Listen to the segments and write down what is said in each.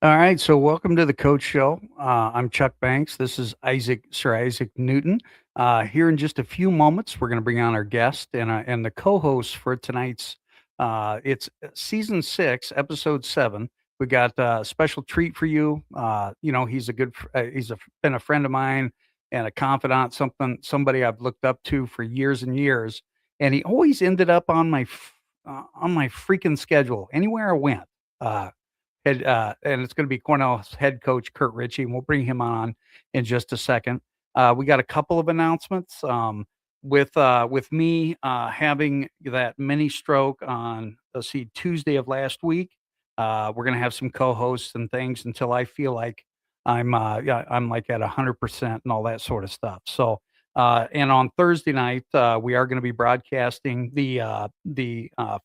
All right, so welcome to the Coach Show. I'm Chuck Banks. This is Sir Isaac Newton. Here in just a few moments, we're going to bring on our guest and the co-host for tonight's. It's season 6, episode 7. We got a special treat for you. He's a been a friend of mine and a confidant, somebody I've looked up to for years and years, and he always ended up on my freaking schedule anywhere I went. And it's going to be Cornell's head coach, Curt Ritchie, and we'll bring him on in just a second. We got a couple of announcements. With me having that mini stroke on, let's see, Tuesday of last week. We're going to have some co-hosts and things until I feel like I'm like at 100% and all that sort of stuff. So, and on Thursday night, we are going to be broadcasting the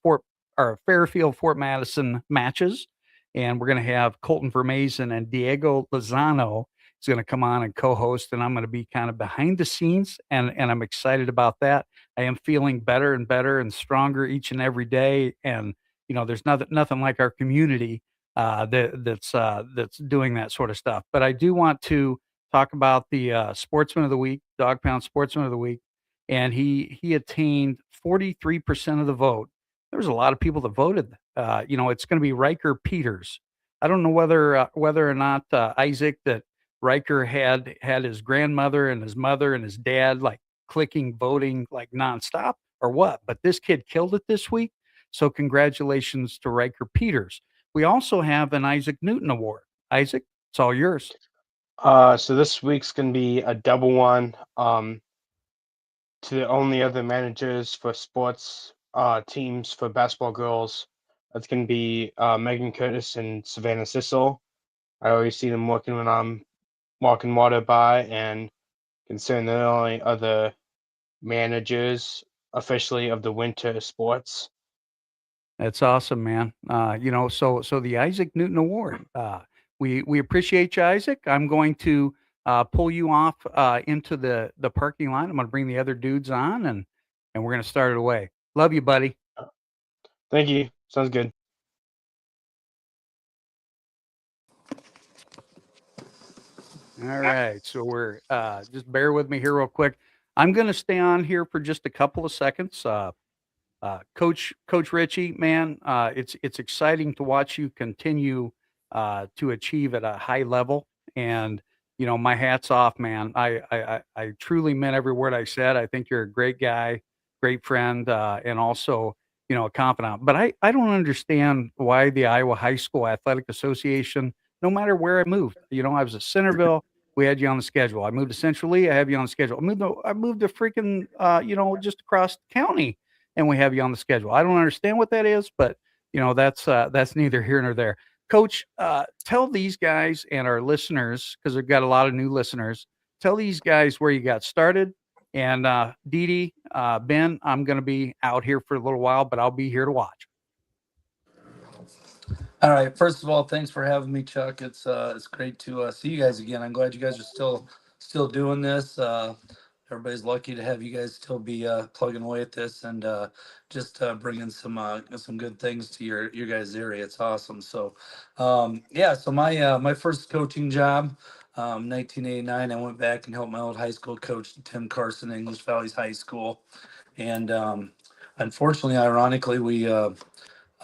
Fort or Fairfield Fort Madison matches, and we're going to have Colton Vermazen and Diego Lozano is going to come on and co-host, and I'm going to be kind of behind the scenes, and I'm excited about that. I am feeling better and better and stronger each and every day, and there's nothing like our community that's doing that sort of stuff. But I do want to talk about the Sportsman of the Week, Dog Pound Sportsman of the Week, and he attained 43% of the vote. There was a lot of people that voted. It's going to be Riker Peters. I don't know whether or not Isaac, that Riker had his grandmother and his mother and his dad like clicking voting like nonstop or what, but this kid killed it this week. So congratulations to Riker Peters. We also have an Isaac Newton Award. Isaac, it's all yours. So this week's gonna be a double one. To the only other managers for sports teams for basketball girls, that's gonna be Megan Curtis and Savannah Sissel. I always see them working when I'm walking water by, and considering they're the only other managers officially of the winter sports. That's awesome, man. So the Isaac Newton Award. We appreciate you, Isaac. I'm going to pull you off into the parking lot. I'm going to bring the other dudes on, and we're going to start it away. Love you, buddy. Thank you. Sounds good. All right. So we're just bear with me here real quick. I'm going to stay on here for just a couple of seconds. Coach Ritchie, man, it's exciting to watch you continue to achieve at a high level, and my hat's off, man. I truly meant every word I said. I think you're a great guy, great friend, and also a confidant. But I don't understand why the Iowa High School Athletic Association, no matter where I moved, I was at Centerville. We had you on the schedule. I moved to Central Lee. I have you on the schedule. I moved to freaking, just across the county, and we have you on the schedule. I don't understand what that is, but that's neither here nor there. Coach, tell these guys and our listeners, because we've got a lot of new listeners. Tell these guys where you got started. And Dee Dee, Ben, I'm going to be out here for a little while, but I'll be here to watch. All right. First of all, thanks for having me, Chuck. It's great to see you guys again. I'm glad you guys are still doing this. Everybody's lucky to have you guys still be plugging away at this and just bringing some good things to your guys' area. It's awesome. So, yeah. So my first coaching job, 1989, I went back and helped my old high school coach, Tim Carson, English Valley's high school, and unfortunately, ironically, we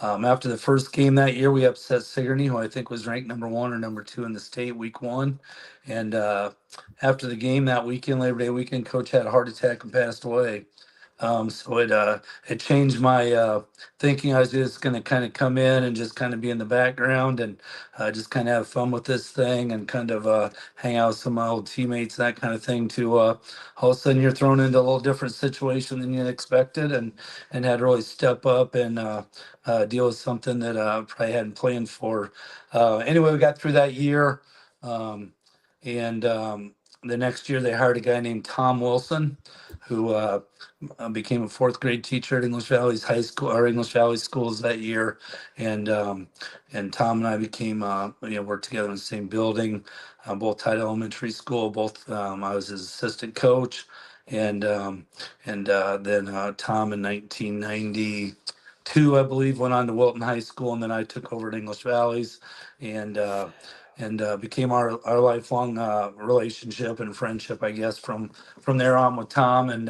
after the first game that year, we upset Sigourney, who I think was ranked number 1 or number 2 in the state week 1. And after the game that weekend, Labor Day weekend, coach had a heart attack and passed away. So it changed my thinking. I was just going to kind of come in and just kind of be in the background and just kind of have fun with this thing and kind of hang out with some of my old teammates, that kind of thing. To all of a sudden, you're thrown into a little different situation than you expected, and had to really step up and deal with something that probably hadn't planned for. Anyway, we got through that year, and the next year they hired a guy named Tom Wilson, who became a fourth grade teacher at English Valley's high school, or English Valley schools that year, and Tom and I became worked together in the same building, both Tide Elementary School. Both I was his assistant coach, and then Tom in 1990. two, I believe, went on to Wilton High School, and then I took over at English Valleys, and became our lifelong relationship and friendship, I guess, from there on with Tom. And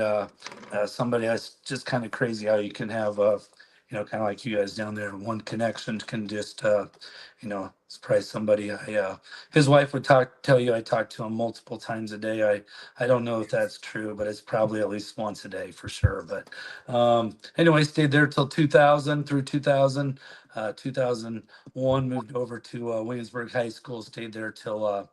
somebody that's just kind of crazy how you can have kind of like you guys down there, one connection can just it's probably somebody his wife would tell you I talk to him multiple times a day. I don't know if that's true, but it's probably at least once a day for sure. But anyway, stayed there till 2000 through 2000. 2001 moved over to Williamsburg High School, stayed there till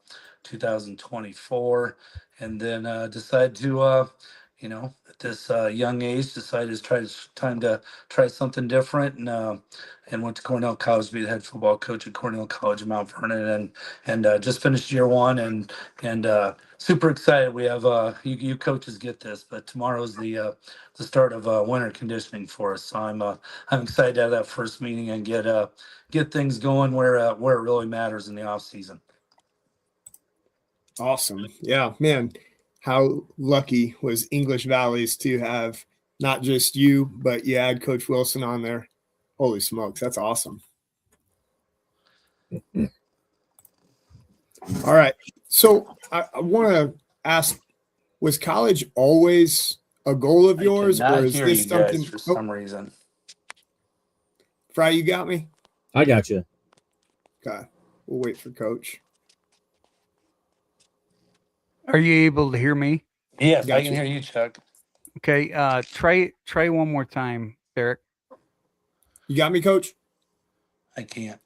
2024, and then decided to at this young age, decided it's time to try something different, and went to Cornell College to be the head football coach at Cornell College in Mount Vernon, and just finished year one, and super excited. We have you coaches get this, but tomorrow's the start of winter conditioning for us. So I'm excited to have that first meeting and get things going where it really matters in the off season. Awesome. Yeah, man. How lucky was English Valleys to have not just you, but you had Coach Wilson on there. Holy smokes, that's awesome. All right. So I want to ask, was college always a goal of yours, or is this something for some reason? Fry, you got me? I got you. Okay. We'll wait for Coach. Are you able to hear me? Yes, I Gotcha. can hear you, Chuck. Okay. Try one more time, Derek. You got me, Coach? I can't.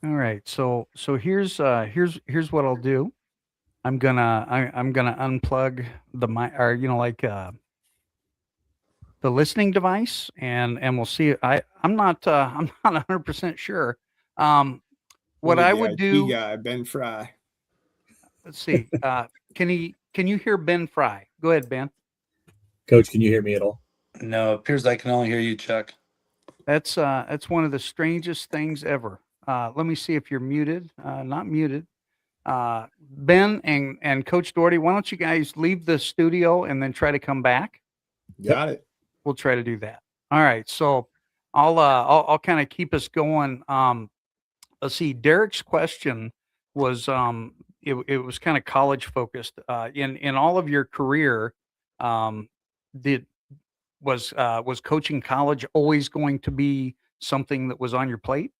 All right. So here's what I'll do. I'm gonna unplug the mic, or the listening device, and we'll see. I'm not 100% sure. What I would do, guy, Ben Fry. let's see. Can you hear Ben Fry? Go ahead, Ben. Coach, can you hear me at all? No, it appears I can only hear you, Chuck. That's one of the strangest things ever. Let me see if you're muted. Not muted. Ben and Coach Doherty, why don't you guys leave the studio and then try to come back? Got it. We'll try to do that. All right. So I'll kind of keep us going. Let's see. Derek's question was it was kind of college focused. In all of your career, did was coaching college always going to be something that was on your plate?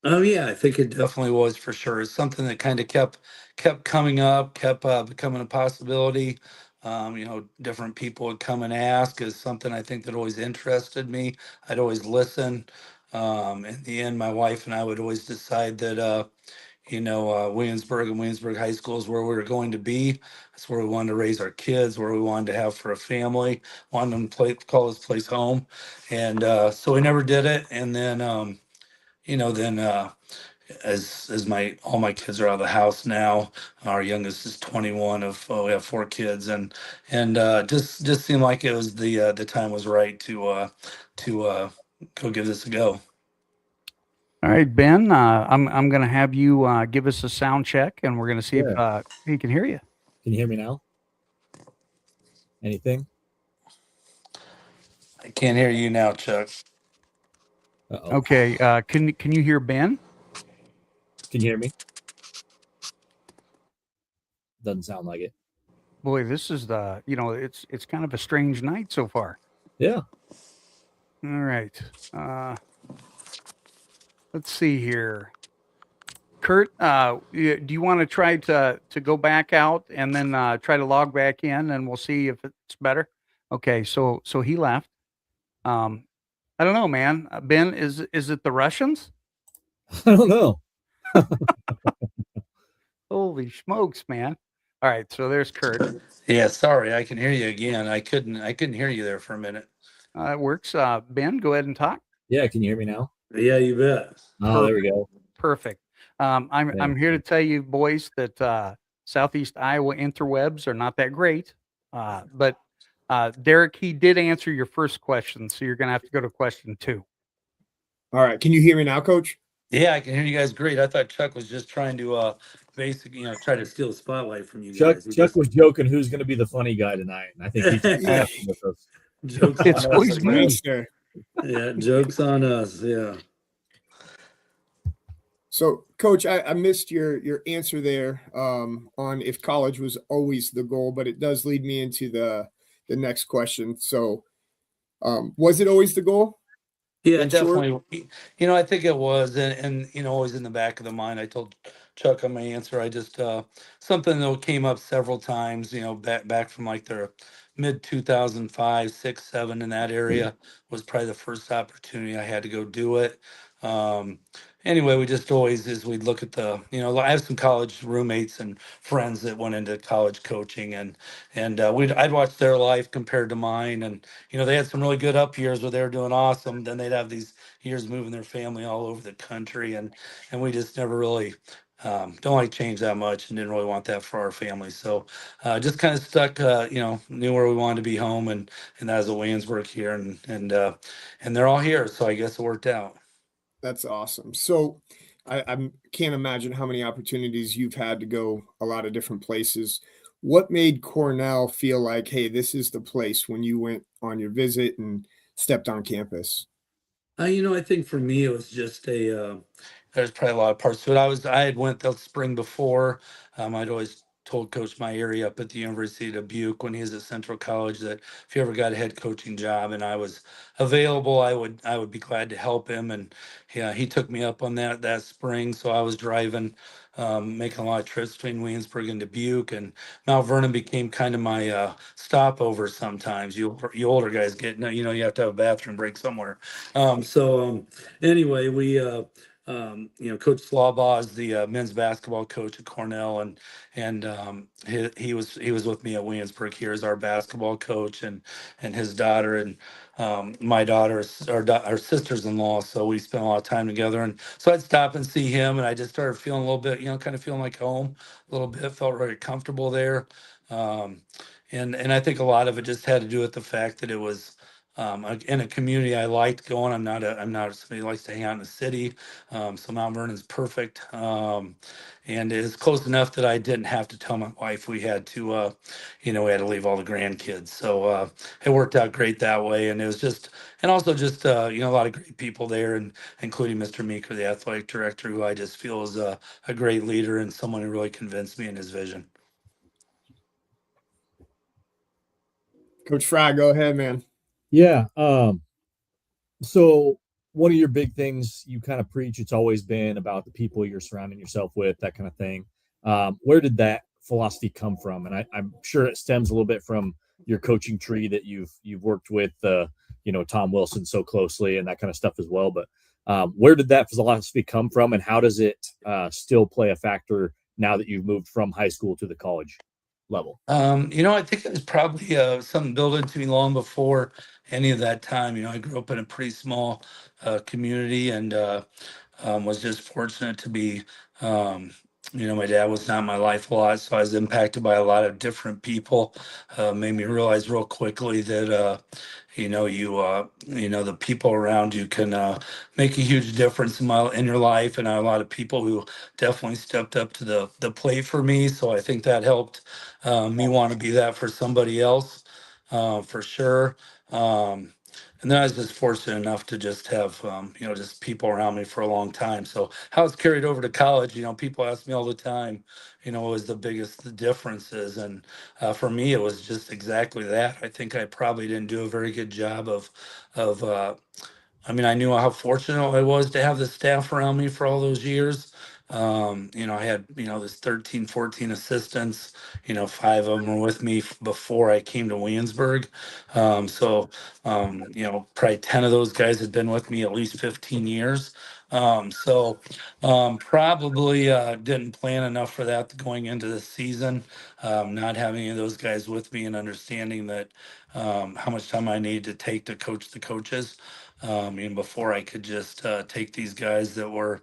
Oh yeah, I think it definitely was for sure. It's something that kind of kept coming up, kept becoming a possibility. Different people would come and ask. Is something I think that always interested me. I'd always listen. In the end, my wife and I would always decide that Williamsburg and Williamsburg High School is where we were going to be. That's where we wanted to raise our kids, where we wanted to have for a family, wanted them to call this place home, and so we never did it. And then as all my kids are out of the house now, our youngest is 21. We have four kids, and just seemed like it was the time was right to go give this a go. All right, Ben. I'm going to have you give us a sound check, and we're going to see if he can hear you. Can you hear me now? Anything? I can't hear you now, Chuck. Uh-oh. Okay. Can you hear Ben? Can you hear me? Doesn't sound like it. Boy, this is it's kind of a strange night so far. Yeah. All right. Let's see here. Curt, do you want to try to go back out and then try to log back in, and we'll see if it's better? Okay, so he left. I don't know, man. Ben, is it the Russians? I don't know. Holy smokes, man. All right, so there's Curt. Yeah, sorry, I can hear you again. I couldn't hear you there for a minute. It works. Ben, go ahead and talk. Yeah, can you hear me now? Yeah, you bet. Oh, there we go. Perfect. I'm here to tell you, boys, that Southeast Iowa interwebs are not that great. But Derek, he did answer your first question, so you're going to have to go to question 2. All right. Can you hear me now, Coach? Yeah, I can hear you guys great. I thought Chuck was just trying to basically, try to steal the spotlight from you guys. Chuck was joking who's going to be the funny guy tonight. And I think he's with us. Jokes It's on us, always I me. guess. Yes, sir. Yeah, jokes on us. Yeah. So, Coach, I missed your answer there on if college was always the goal, but it does lead me into the next question. So, was it always the goal? Yeah, In short, definitely. I think it was, and always in the back of the mind. I told Chuck on my answer. I just something that came up several times. Back from like their mid 2005, 6, 7 in that area was probably the first opportunity I had to go do it. Um, anyway, we just always as we'd look at I have some college roommates and friends that went into college coaching, and I'd watch their life compared to mine, and they had some really good up years where they were doing awesome. Then they'd have these years moving their family all over the country, and we just never really don't like change that much, and didn't really want that for our family. So just kind of stuck. Knew where we wanted to be home, and that was at Williamsburg here, and they're all here. So I guess it worked out. that's awesome. So, I can't imagine how many opportunities you've had to go a lot of different places. What made Cornell feel like, hey, this is the place when you went on your visit and stepped on campus? I think for me it was just there's probably a lot of parts to it. I had went the spring before. I'd always told Coach my area up at the University of Dubuque when he was at Central College that if he ever got a head coaching job and I was available, I would be glad to help him. And yeah, he took me up on that spring. So I was driving, making a lot of trips between Williamsburg and Dubuque, and Mount Vernon became kind of my stopover sometimes. You older guys you have to have a bathroom break somewhere. Anyway, Coach Slawbaugh is the men's basketball coach at Cornell, and he was with me at Williamsburg here as our basketball coach, and his daughter and my daughter is our sisters-in-law. So we spent a lot of time together, and so I'd stop and see him, and I just started feeling a little bit, kind of feeling like home a little bit. Felt very comfortable there, um, and I think a lot of it just had to do with the fact that it was in a community I liked going. I'm not somebody who likes to hang out in the city. So Mount Vernon's perfect. And it's close enough that I didn't have to tell my wife we had to leave all the grandkids. So it worked out great that way. And it was and also just, a lot of great people there, and including Mr. Meeker, the athletic director, who I just feel is a great leader and someone who really convinced me in his vision. Coach Fry, go ahead, man. Yeah. So one of your big things you kind of preach, it's always been about the people you're surrounding yourself with, that kind of thing. Where did that philosophy come from? And I'm sure it stems a little bit from your coaching tree that you've worked with, Tom Wilson so closely and that kind of stuff as well. But where did that philosophy come from, and how does it still play a factor now that you've moved from high school to the college level? I think it was probably something built into me long before any of that time. I grew up in a pretty small community, and was just fortunate to be, my dad was not in my life a lot, so I was impacted by a lot of different people. Made me realize real quickly that, the people around you can make a huge difference in your life, and I had a lot of people who definitely stepped up to the plate for me. So I think that helped me want to be that for somebody else, for sure. And then I was just fortunate enough to just have, just people around me for a long time. So how it's carried over to college, people ask me all the time, what was the biggest differences? And for me, it was just exactly that. I think I probably didn't do a very good job of I knew how fortunate I was to have the staff around me for all those years. I had, this 13, 14 assistants, 5 of them were with me before I came to Williamsburg. Probably 10 of those guys had been with me at least 15 years. Probably didn't plan enough for that going into the season. Not having any of those guys with me and understanding that how much time I needed to take to coach the coaches. Even before I could just take these guys that were,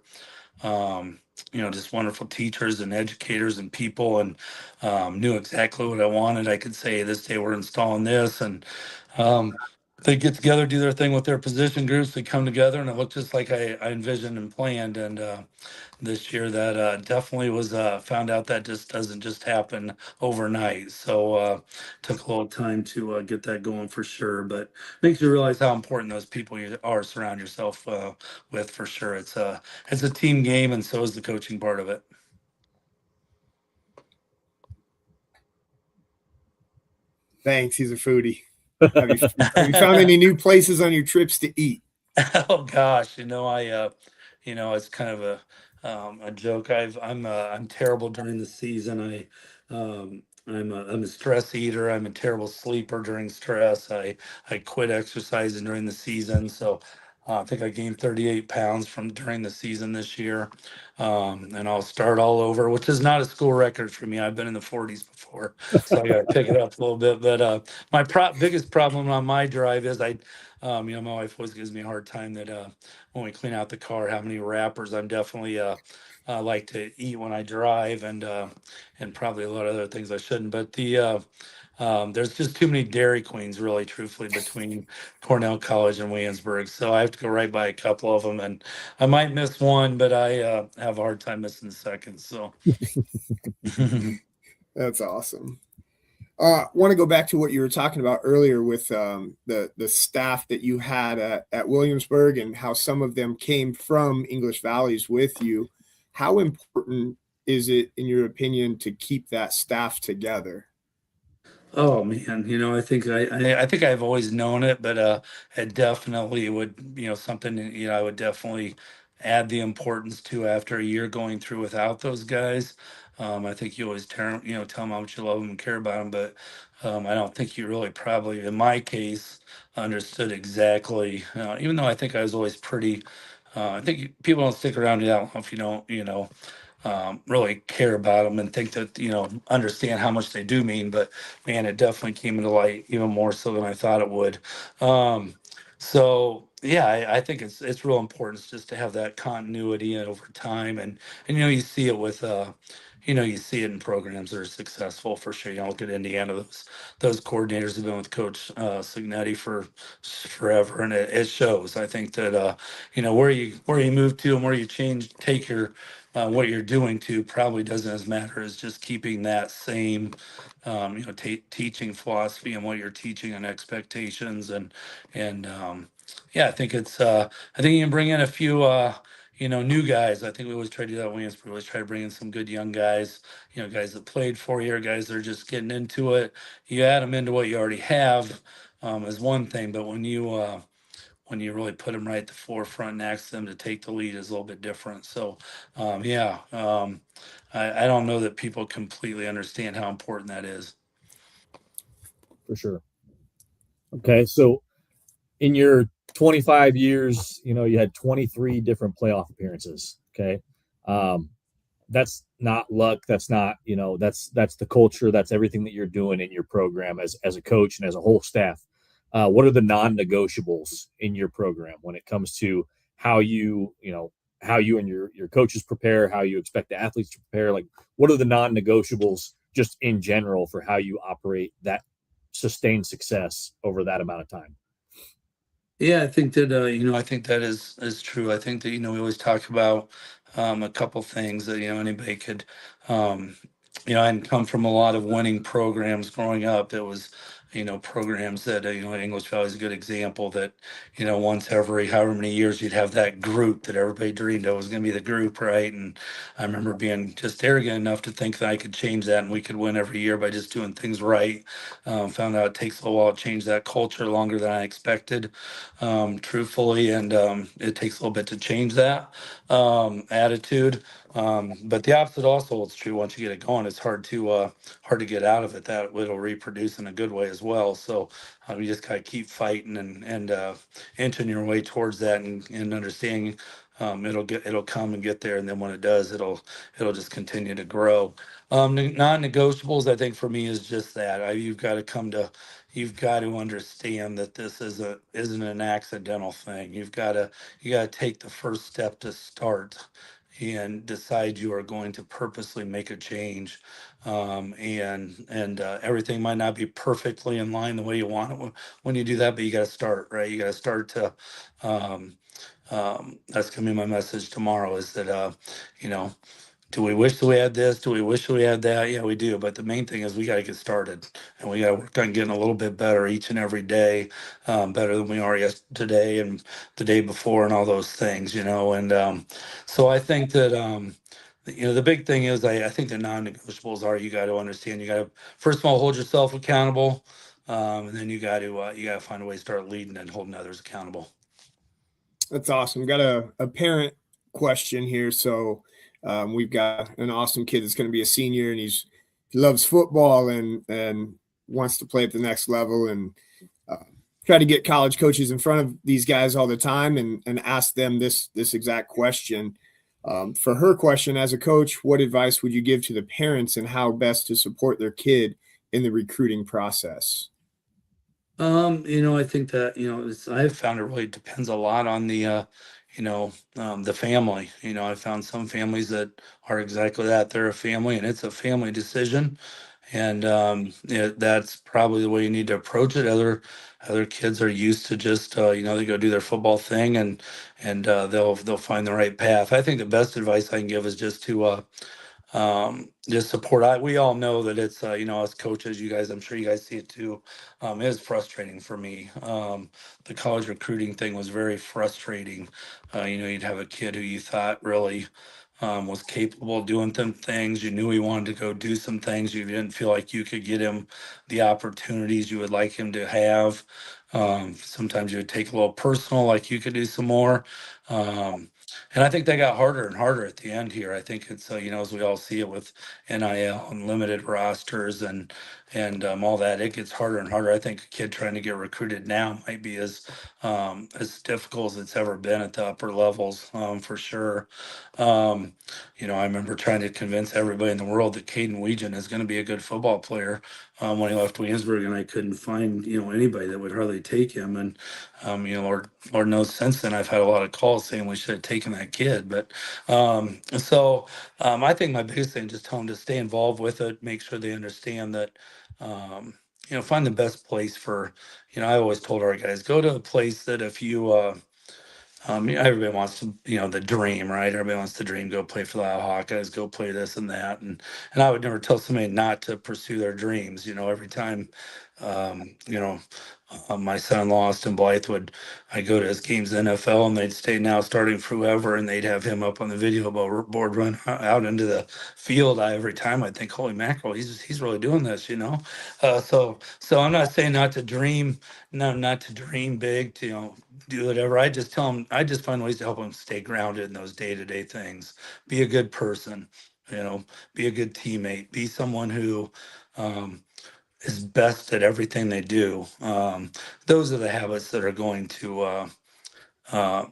just wonderful teachers and educators and people, and knew exactly what I wanted. I could say this day we're installing this, and they get together, do their thing with their position groups. They come together, and it looked just like I envisioned and planned. And this year, that definitely was found out that just doesn't just happen overnight. So took a little time to get that going for sure. But makes you realize how important those people you are surround yourself with for sure. It's a team game, and so is the coaching part of it. Thanks. He's a foodie. Have you found any new places on your trips to eat? Oh gosh, it's kind of a joke. I'm terrible during the season. I'm a stress eater. I'm a terrible sleeper during stress. I quit exercising during the season, so I think I gained 38 pounds from during the season this year, and I'll start all over, which is not a school record for me. I've been in the 40s before, so I got to pick it up a little bit. But my biggest problem on my drive is my wife always gives me a hard time that when we clean out the car, how many wrappers I'm definitely like to eat when I drive, and probably a lot of other things I shouldn't. But there's just too many Dairy Queens, really, truthfully, between Cornell College and Williamsburg. So I have to go right by a couple of them, and I might miss one, but I have a hard time missing the second. So. That's awesome. Want to go back to what you were talking about earlier with the staff that you had at Williamsburg and how some of them came from English Valleys with you. How important is it, in your opinion, to keep that staff together? Oh man, I think I've always known it, but it definitely would, something I would definitely add the importance to after a year going through without those guys. I think you always tell them how much you love them and care about them, but I don't think you really probably, in my case, understood exactly. Even though I think I was always pretty. I think people don't stick around that long if you don't, really care about them and think that understand how much they do mean. But man, it definitely came into light even more so than I thought it would. So yeah, I think it's real important just to have that continuity and over time, and you see it with you see it in programs that are successful for sure. Look at Indiana; those coordinators have been with Coach Signetti for forever, and it shows. I think that where you move to and where you take your what you're doing to probably doesn't as matter as just keeping that same teaching philosophy and what you're teaching and expectations, and yeah, I think you can bring in a few new guys. I think we always try to do that at Williams. We always try to bring in some good young guys, guys that played 4 year, guys that are just getting into it. You add them into what you already have, is one thing, but when you really put them right at the forefront and ask them to take the lead is a little bit different. So, yeah, I don't know that people completely understand how important that is. For sure. Okay, so in your 25 years, you had 23 different playoff appearances. Okay, um, that's not luck. That's not, that's the culture. That's everything that you're doing in your program as a coach and as a whole staff. What are the non-negotiables in your program when it comes to how how you and your coaches prepare, how you expect the athletes to prepare? Like, what are the non-negotiables just in general for how you operate that sustained success over that amount of time? Yeah, I think that I think that is true. I think that we always talk about a couple things that anybody could um, I hadn't come from a lot of winning programs growing up. It was programs that English Valley is a good example that once every however many years you'd have that group that everybody dreamed of was going to be the group, right? And I remember being just arrogant enough to think that I could change that and we could win every year by just doing things right. Found out it takes a little while to change that culture, longer than I expected, truthfully, and it takes a little bit to change that attitude. But the opposite also holds true. Once you get it going, it's hard to get out of it. That it'll reproduce in a good way as well. So you just gotta keep fighting and inching your way towards that, and understanding it'll come and get there, and then when it does, it'll just continue to grow. Non-negotiables, I think for me is just that you've got to understand that this isn't an accidental thing. You got to take the first step to start and decide you are going to purposely make a change. And everything might not be perfectly in line the way you want it when you do that, but you got to start, right? You got to start to, um, that's going to be my message tomorrow, is that, you know, do we wish that we had this? Do we wish that we had that? Yeah, we do. But the main thing is we got to get started, and we got to work on getting a little bit better each and every day, better than we are yesterday and the day before, and all those things, you know. And so I think that, you know, the big thing is I think the non-negotiables are, you got to understand, you got to first of all hold yourself accountable, and then you got to find a way to start leading and holding others accountable. That's awesome. Got a parent question here. So we've got an awesome kid that's going to be a senior, and he loves football and wants to play at the next level, and try to get college coaches in front of these guys all the time and ask them this exact question. For her question, as a coach, what advice would you give to the parents and how best to support their kid in the recruiting process? You know, I think that, you know, I've found it really depends a lot on the family. You know, I found some families that are exactly that. They're a family and it's a family decision. And that's probably the way you need to approach it. Other kids are used to just, they go do their football thing, and they'll find the right path. I think the best advice I can give is just to, just support. We all know that it's, as coaches, you guys, I'm sure you guys see it too. It is frustrating for me. The college recruiting thing was very frustrating. You'd have a kid who you thought really was capable of doing some things. You knew he wanted to go do some things. You didn't feel like you could get him the opportunities you would like him to have. Sometimes you would take a little personal, like you could do some more. And I think that got harder and harder at the end here. I think it's, as we all see it with NIL and limited rosters and all that, it gets harder and harder. I think a kid trying to get recruited now might be as difficult as it's ever been at the upper levels, for sure. I remember trying to convince everybody in the world that Caden Weegan is going to be a good football player, when he left Williamsburg, and I couldn't find, anybody that would hardly take him. And, Lord knows since then I've had a lot of calls saying we should have taken that kid. But I think my biggest thing, just tell them to stay involved with it, make sure they understand that, find the best place for, I always told our guys, go to a place that if you, everybody wants to, the dream, right? Everybody wants to dream, go play for the Hawkeyes, go play this and that. And I would never tell somebody not to pursue their dreams. Every time, my son-in-law, Austin Blythe, I'd go to his games in the NFL, and they'd stay now starting for whoever, and they'd have him up on the video board run out into the field. Every time I'd think, holy mackerel, he's really doing this. So I'm not saying not to dream, no, not to dream big, to, do whatever. I just tell them, I just find ways to help them stay grounded in those day-to-day things. Be a good person, be a good teammate, be someone who, is best at everything they do. Those are the habits that are going to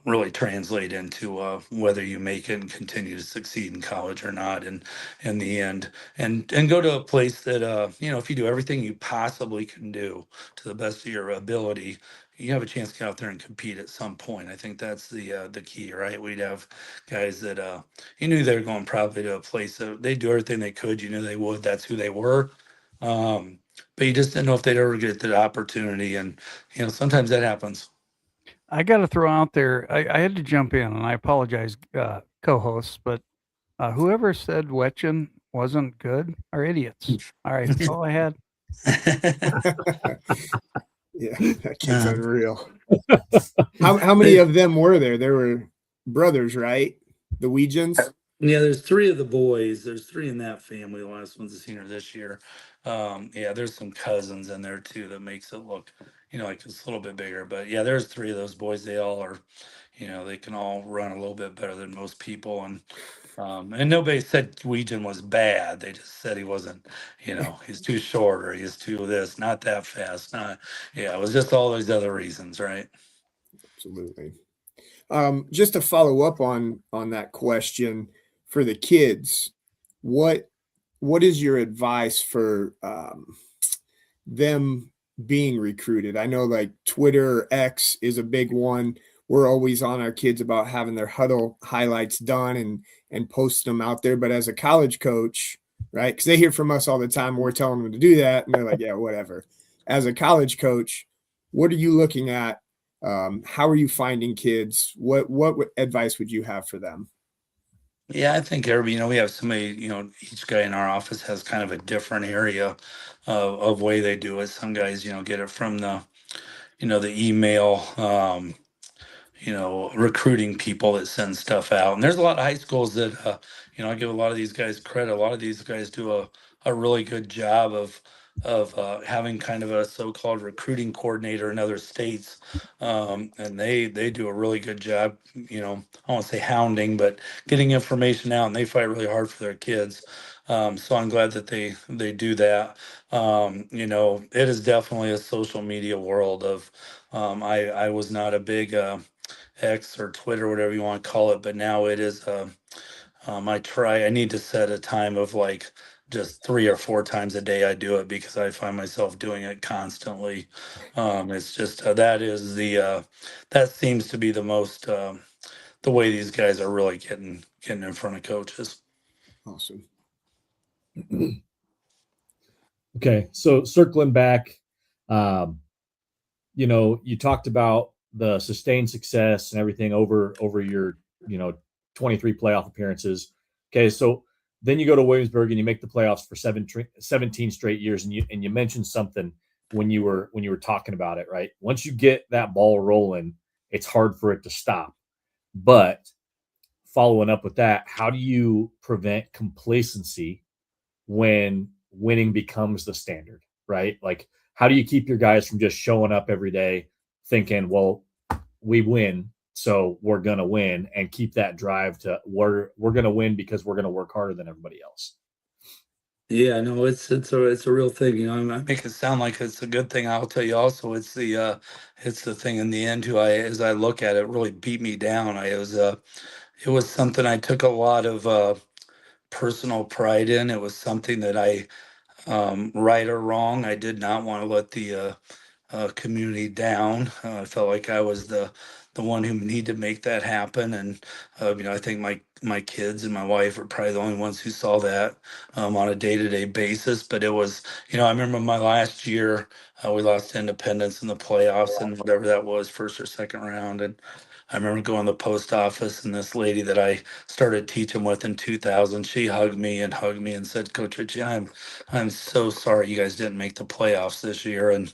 really translate into whether you make it and continue to succeed in college or not. And in the end, and go to a place that, if you do everything you possibly can do to the best of your ability, you have a chance to get out there and compete at some point. I think that's the key, right? We'd have guys that you knew they were going probably to a place that they do everything they could. You knew they would. That's who they were. But you just didn't know if they'd ever get the opportunity. And, sometimes that happens. I got to throw out there, I had to jump in, and I apologize, co-hosts, but whoever said Wetchen wasn't good are idiots. All right, that's all I had. Yeah, that kid's unreal. How many of them were there? There were brothers, right? The Weegens? Yeah, there's three of the boys. There's three in that family. The last one's a senior this year. There's some cousins in there too that makes it look, like it's a little bit bigger. But yeah, there's three of those boys. They all are, they can all run a little bit better than most people. And nobody said Weegan was bad. They just said he wasn't, he's too short or he's too this, not that fast. It was just all those other reasons, right? Absolutely. Just to follow up on that question for the kids, what is your advice for them being recruited? I know like Twitter or X is a big one we're always on our kids about having their huddle highlights done and posting them out there. But as a college coach, right? Because they hear from us all the time. We're telling them to do that, and they're like, yeah, whatever. As a college coach, what are you looking at? How are you finding kids? What advice would you have for them? Yeah, I think everybody, we have somebody, each guy in our office has kind of a different area of way they do it. Some guys, get it from the email, recruiting people that send stuff out. And there's a lot of high schools that, I give a lot of these guys credit. A lot of these guys do a really good job of having kind of a so-called recruiting coordinator in other states. And they do a really good job, I won't say hounding, but getting information out, and they fight really hard for their kids. So I'm glad that they do that. It is definitely a social media world of, I was not a big, X or Twitter, whatever you want to call it, but now it is. I need to set a time of like just 3 or 4 times a day I do it because I find myself doing it constantly. It's just that seems to be the most the way these guys are really getting in front of coaches. Awesome. Okay, so circling back, um, you talked about the sustained success and everything over your 23 playoff appearances. Okay, so then you go to Williamsburg and you make the playoffs for 17 straight years, and you mentioned something when you were talking about it, right? Once you get that ball rolling, it's hard for it to stop. But following up with that, how do you prevent complacency when winning becomes the standard, right? Like, how do you keep your guys from just showing up every day thinking, well, we win, so we're gonna win, and keep that drive to we're gonna win because we're gonna work harder than everybody else? Yeah, no, it's a real thing. I make it sound like it's a good thing. I'll tell you also, it's the thing in the end who as I look at it, really beat me down. It was something I took a lot of personal pride in. It was something that right or wrong, I did not want to let the community down. I felt like I was the one who needed to make that happen, and I think my kids and my wife are probably the only ones who saw that on a day-to-day basis. But it was, I remember my last year, we lost to Independence in the playoffs, and whatever that was, first or second round, and I remember going to the post office, and this lady that I started teaching with in 2000, she hugged me and said, "Coach Ritchie, I'm so sorry you guys didn't make the playoffs this year." And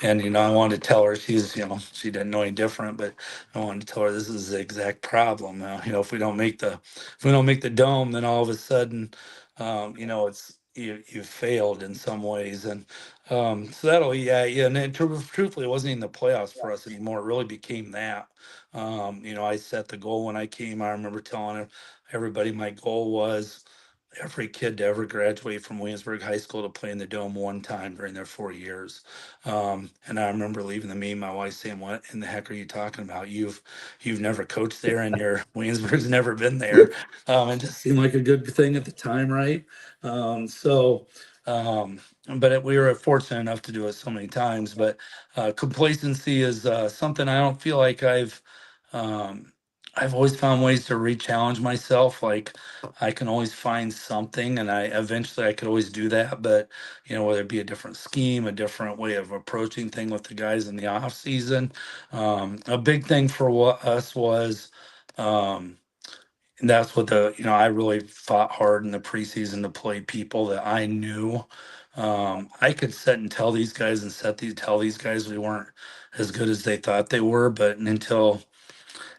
I wanted to tell her, she didn't know any different, but I wanted to tell her this is the exact problem. If we don't make the dome, then all of a sudden, it's you failed in some ways. And so yeah. And then truthfully, it wasn't even the playoffs for us anymore. It really became that. I set the goal when I came. I remember telling everybody my goal was every kid to ever graduate from Williamsburg High School to play in the Dome one time during their 4 years. And I remember leaving the meeting, my wife saying, "What in the heck are you talking about? You've never coached there, and your Williamsburg's never been there." It just seemed like a good thing at the time, right? So, but we were fortunate enough to do it so many times. But complacency is something I don't feel like Um, I've always found ways to re-challenge myself. Like I can always find something, and I could always do that. But whether it be a different scheme, a different way of approaching thing with the guys in the off season, a big thing for us was, and that's what I really fought hard in the preseason to play people that I knew. I could sit and tell these guys we weren't as good as they thought they were, but until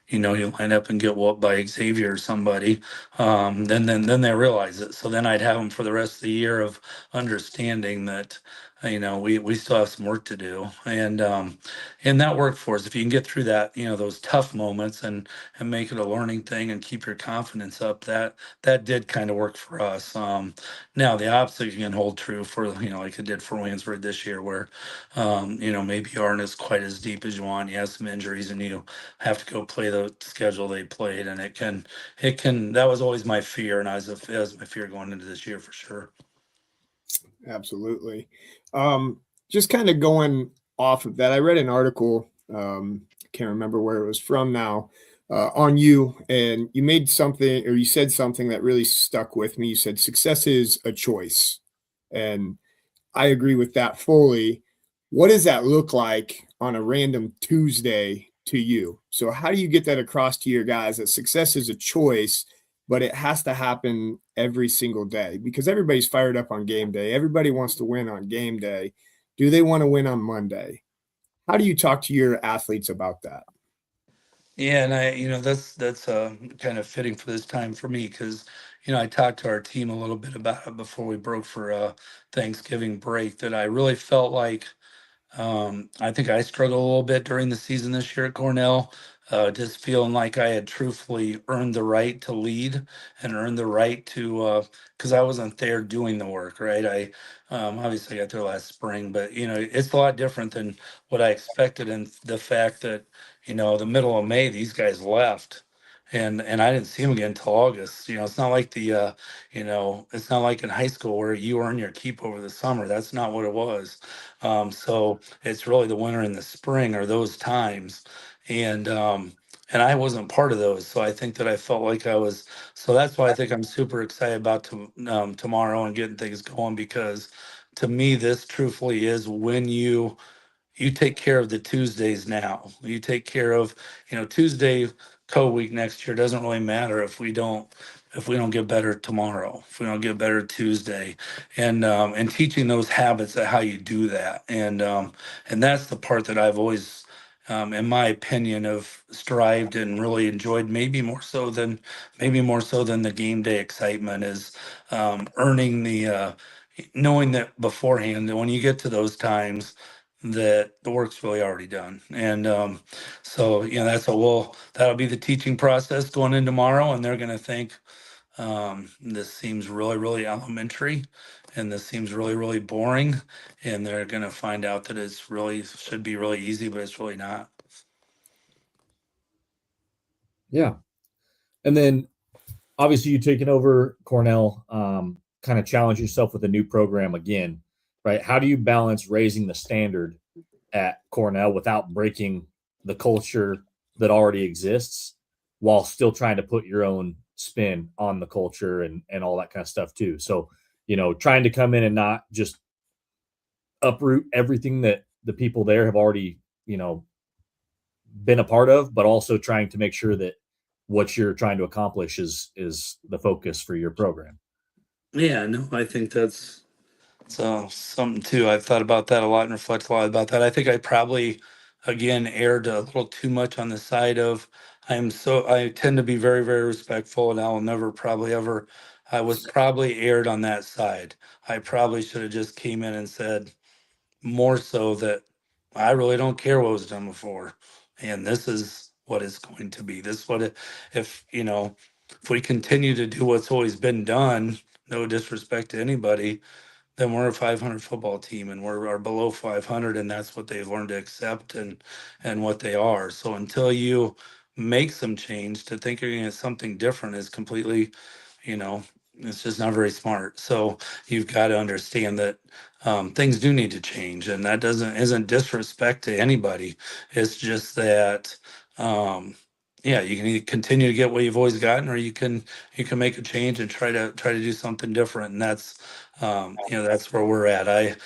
you line up and get whooped by Xavier or somebody, then they realize it. So then I'd have them for the rest of the year of understanding that, we still have some work to do, and that worked for us. If you can get through that, those tough moments and make it a learning thing and keep your confidence up, that did kind of work for us. Now the opposite can hold true for like it did for Williamsburg this year, where maybe you aren't as quite as deep as you want. You have some injuries, and you have to go play the schedule they played, and that was always my fear, and that was my fear going into this year for sure. Absolutely. Just kind of going off of that, I read an article Can't remember where it was from now, on you. And you made something, or you said something that really stuck with me. You said success is a choice. And I agree with that fully. What does that look like on a random Tuesday to you? So how do you get that across to your guys that success is a choice, but it has to happen every single day? Because everybody's fired up on game day. Everybody wants to win on game day. Do they want to win on Monday? How do you talk to your athletes about that? Yeah, and that's kind of fitting for this time for me because I talked to our team a little bit about it before we broke for Thanksgiving break that I really felt like I think I struggled a little bit during the season this year at Cornell, just feeling like I had truthfully earned the right to lead and earned the right to, because I wasn't there doing the work, right? I obviously got there last spring, but it's a lot different than what I expected, and the fact that the middle of May these guys left. And I didn't see them again until August. It's not like it's not like in high school where you earn your keep over the summer. That's not what it was. So it's really the winter and the spring are those times, and I wasn't part of those. So I think that I felt like I was. So that's why I think I'm super excited about tomorrow and getting things going because to me this truthfully is when you take care of the Tuesdays now. You take care of, Tuesday co-week next year doesn't really matter if we don't get better tomorrow, if we don't get better Tuesday, and teaching those habits of how you do that, and that's the part that I've always, in my opinion, have strived and really enjoyed, maybe more so than the game day excitement is earning knowing that beforehand that when you get to those times that the work's really already done. And so, that'll be the teaching process going in tomorrow. And they're going to think this seems really, really elementary and this seems really, really boring. And they're going to find out that it's really should be really easy, but it's really not. Yeah. And then obviously you taking over Cornell, kind of challenge yourself with a new program again, right? How do you balance raising the standard at Cornell without breaking the culture that already exists while still trying to put your own spin on the culture and all that kind of stuff too? So, trying to come in and not just uproot everything that the people there have already, been a part of, but also trying to make sure that what you're trying to accomplish is the focus for your program. Yeah, no, I think that's so something too. I've thought about that a lot and reflected a lot about that. I think I probably, again, erred a little too much on the side of I tend to be very, very respectful, and I'll never probably ever. I was probably erred on that side. I probably should have just came in and said more so that I really don't care what was done before, and this is what it's going to be. This is what if we continue to do what's always been done, no disrespect to anybody, then we're a 500 football team and are below 500, and that's what they've learned to accept and what they are. So until you make some change, to think you're going to get something different is completely, you know it's just not very smart. So you've got to understand that things do need to change, and that doesn't isn't disrespect to anybody. It's just that yeah, you can either continue to get what you've always gotten, or you can make a change and try to do something different. And that's where we're at. I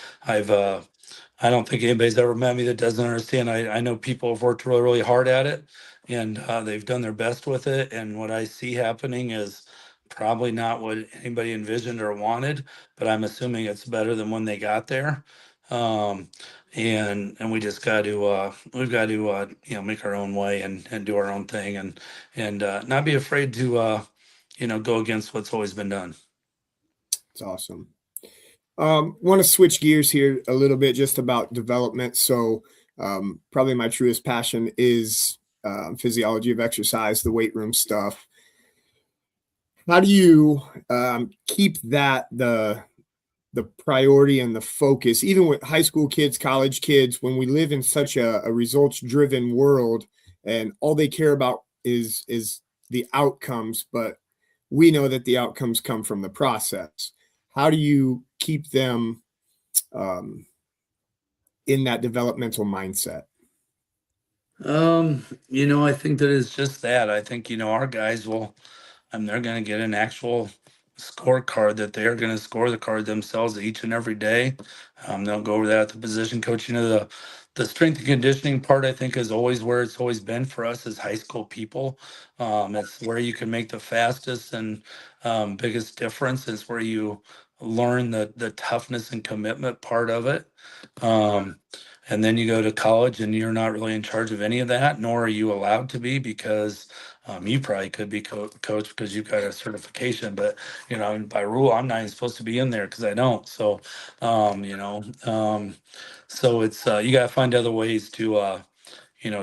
don't think anybody's ever met me that doesn't understand. I know people have worked really, really hard at it, and they've done their best with it. And what I see happening is probably not what anybody envisioned or wanted, but I'm assuming it's better than when they got there. Um, and we just got to we've got to make our own way and do our own thing and not be afraid to go against what's always been done. It's awesome. Want to switch gears here a little bit just about development. So probably my truest passion is physiology of exercise, the weight room stuff. How do you keep that the priority and the focus, even with high school kids, college kids, when we live in such a results driven world and all they care about is the outcomes, but we know that the outcomes come from the process. How do you keep them in that developmental mindset? I think that it's just that. I think, our guys will, they're going to get an actual scorecard that they're going to score the card themselves each and every day. They'll go over that at the position coach. The strength and conditioning part, I think, is always where it's always been for us as high school people. It's where you can make the fastest and biggest difference. It's where you learn the toughness and commitment part of it. Um, and then you go to college and you're not really in charge of any of that, nor are you allowed to be, because you probably could be coach because you've got a certification, but by rule, I'm not even supposed to be in there because I don't. So, um, you know, um, so it's you got to find other ways to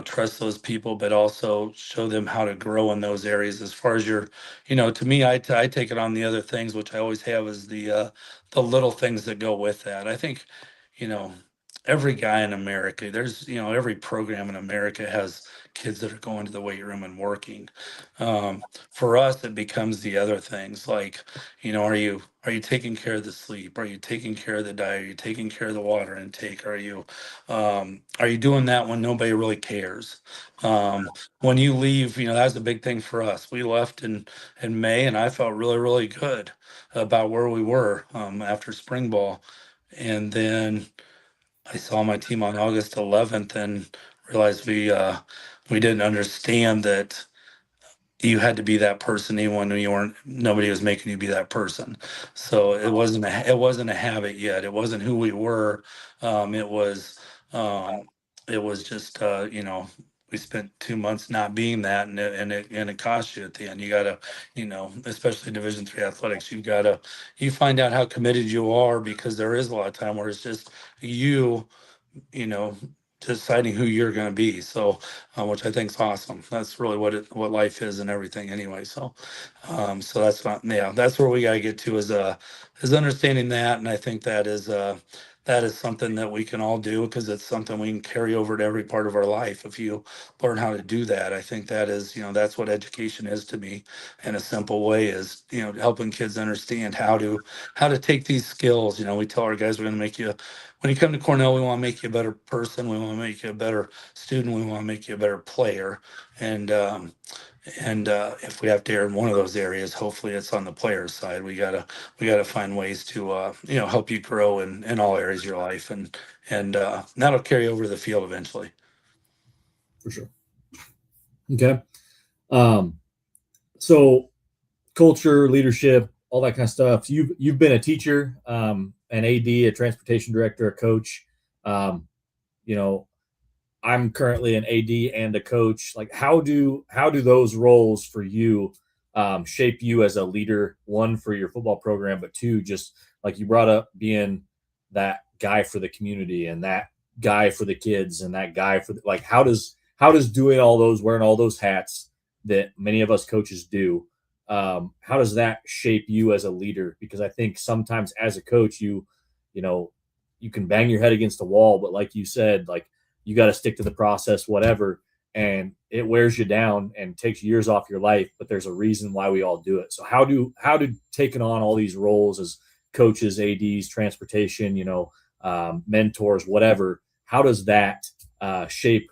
trust those people, but also show them how to grow in those areas. As far as to me, I take it on the other things, which I always have, is the little things that go with that. I think, you know, every guy in America, there's, every program in America has kids that are going to the weight room and working. For us, it becomes the other things like, are you taking care of the sleep? Are you taking care of the diet? Are you taking care of the water intake? Are you doing that when nobody really cares? When you leave, that's a big thing for us. We left in May, and I felt really, really good about where we were after spring ball. And then I saw my team on August 11th and realized we didn't understand that you had to be that person even when you weren't, nobody was making you be that person. So it wasn't a habit yet. It wasn't who we were. Um it was um it was just we spent 2 months not being that, and it cost you at the end. You gotta, especially Division 3 athletics, you find out how committed you are, because there is a lot of time where it's just you you know, deciding who you're going to be. So, which I think is awesome. That's really what life is and everything anyway. So that's not, yeah, that's where we got to get to, is understanding that. And I think that is something that we can all do, because it's something we can carry over to every part of our life. If you learn how to do that, I think that's what education is to me, in a simple way, is, helping kids understand how to take these skills. We tell our guys, we're going to make you, when you come to Cornell, we want to make you a better person. We want to make you a better student. We want to make you a better player. And if we have to err in one of those areas, hopefully it's on the player's side. We gotta find ways to help you grow in all areas of your life, and that'll carry over to the field eventually. For sure. Okay. Um, so culture, leadership, all that kind of stuff. You've been a teacher, an AD, a transportation director, a coach. Um, you know, I'm currently an AD and a coach. Like, how do those roles for you shape you as a leader? One, for your football program, but two, just like you brought up, being that guy for the community and that guy for the kids and that guy for like, how does doing all those, wearing all those hats that many of us coaches do, how does that shape you as a leader? Because I think sometimes as a coach, you know, you can bang your head against the wall, but like you said, like, you got to stick to the process, whatever, and it wears you down and takes years off your life. But there's a reason why we all do it. So how do taking on all these roles as coaches, ads, transportation, mentors, whatever, how does that shape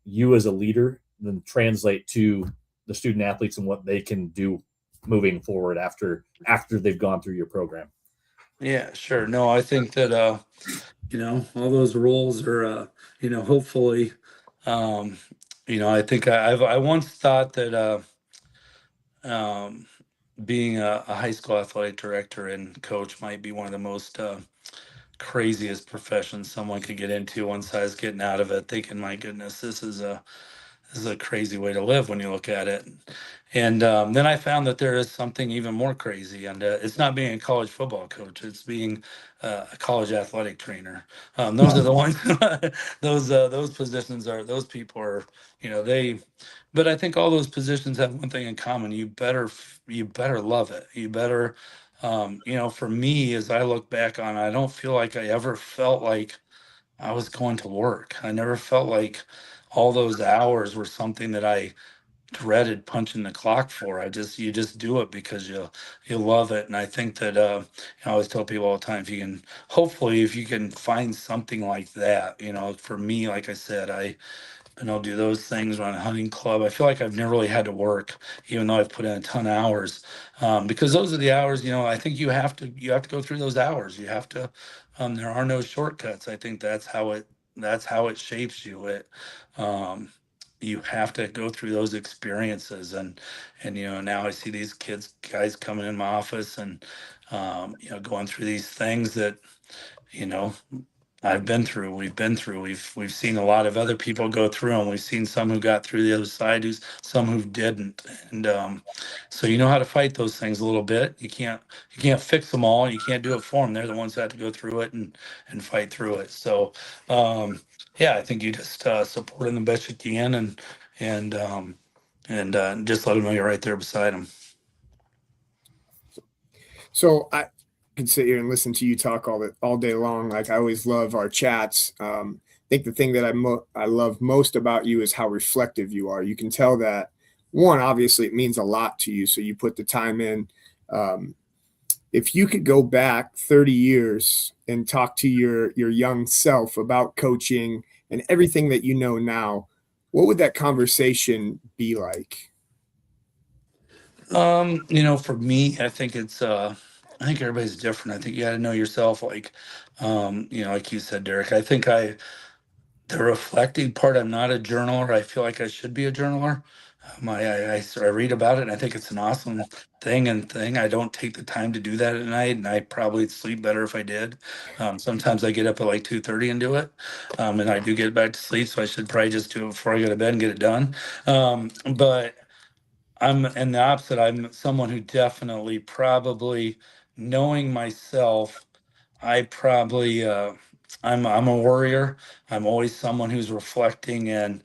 you as a leader, then translate to the student athletes and what they can do moving forward after they've gone through your program? Yeah, sure. No, I think that all those roles are hopefully, um, I think I once thought that um, being a high school athletic director and coach might be one of the most craziest professions someone could get into once I was getting out of it, thinking, my goodness, this is a crazy way to live when you look at it. And then I found that there is something even more crazy, and it's not being a college football coach; it's being a college athletic trainer. Those are the ones. Those positions are, those people are, they. But I think all those positions have one thing in common: you better love it. You better, for me, as I look back on, I don't feel like I ever felt like I was going to work. I never felt like all those hours were something that I dreaded punching the clock for. You just do it because you love it. And I think that I always tell people all the time, if you can find something like that, for me, like I said, and I'll do those things, run a hunting club. I feel like I've never really had to work, even though I've put in a ton of hours, because those are the hours. I think you have to go through those hours. You have to. There are no shortcuts. I think that's how it shapes you. Um, you have to go through those experiences, and now I see these guys coming in my office, and going through these things that you know I've been through, we've been through, we've seen a lot of other people go through, and we've seen some who got through the other side, some who didn't, and so you know how to fight those things a little bit. You can't fix them all. You can't do it for them. They're the ones who have to go through it and fight through it. So yeah, I think you just support them the best you can, and just let them know you're right there beside them. So I could sit here and listen to you talk all day long. Like, I always love our chats. I think the thing that I love most about you is how reflective you are. You can tell that, one, obviously it means a lot to you, so you put the time in. If you could go back 30 years and talk to your young self about coaching and everything that you know now, what would that conversation be like? For me, I think everybody's different. I think you got to know yourself. Like you said, Derek, I think the reflecting part, I'm not a journaler. I feel like I should be a journaler. I read about it, and I think it's an awesome thing. I don't take the time to do that at night, and I probably sleep better if I did. Sometimes I get up at like 2:30 and do it, and I do get back to sleep. So I should probably just do it before I go to bed and get it done. But I'm in the opposite. I'm someone who definitely probably, knowing myself, I probably I'm a worrier. I'm always someone who's reflecting and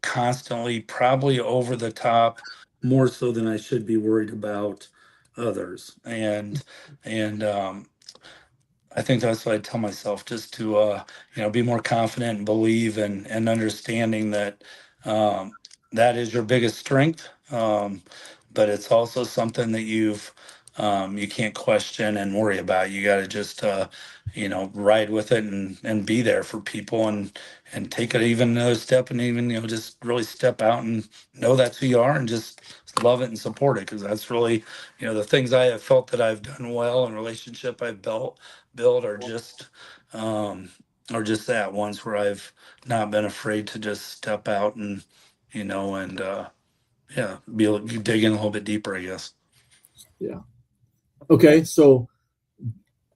constantly probably over the top, more so than I should be worried about others. And I think that's what I tell myself, just to be more confident and believe and understanding that that is your biggest strength. But it's also something that you can't question and worry about. You got to just ride with it and be there for people, and take it even another step, and even just really step out and know that's who you are, and just love it and support it, because that's really the things I have felt that I've done well, and relationship I've build are just that ones where I've not been afraid to just step out and yeah, dig in a little bit deeper, I guess. Yeah. Okay. So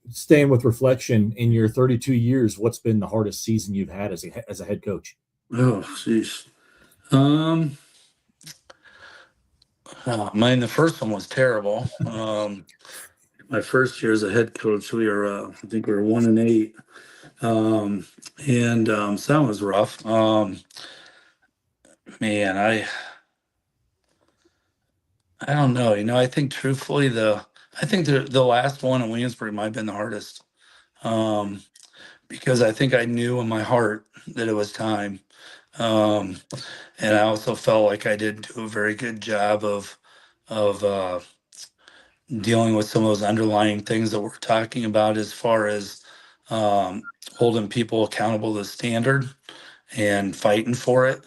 staying with reflection, in your 32 years, what's been the hardest season you've had as a head coach? Oh, jeez. The first one was terrible. My first year as a head coach, I think we were 1-8. So that was rough. Man, I don't know. I think truthfully, I think the last one in Williamsburg might have been the hardest. Um, because I think I knew in my heart that it was time. Um, and I also felt like I didn't do a very good job of dealing with some of those underlying things that we're talking about, as far as um, holding people accountable to the standard and fighting for it.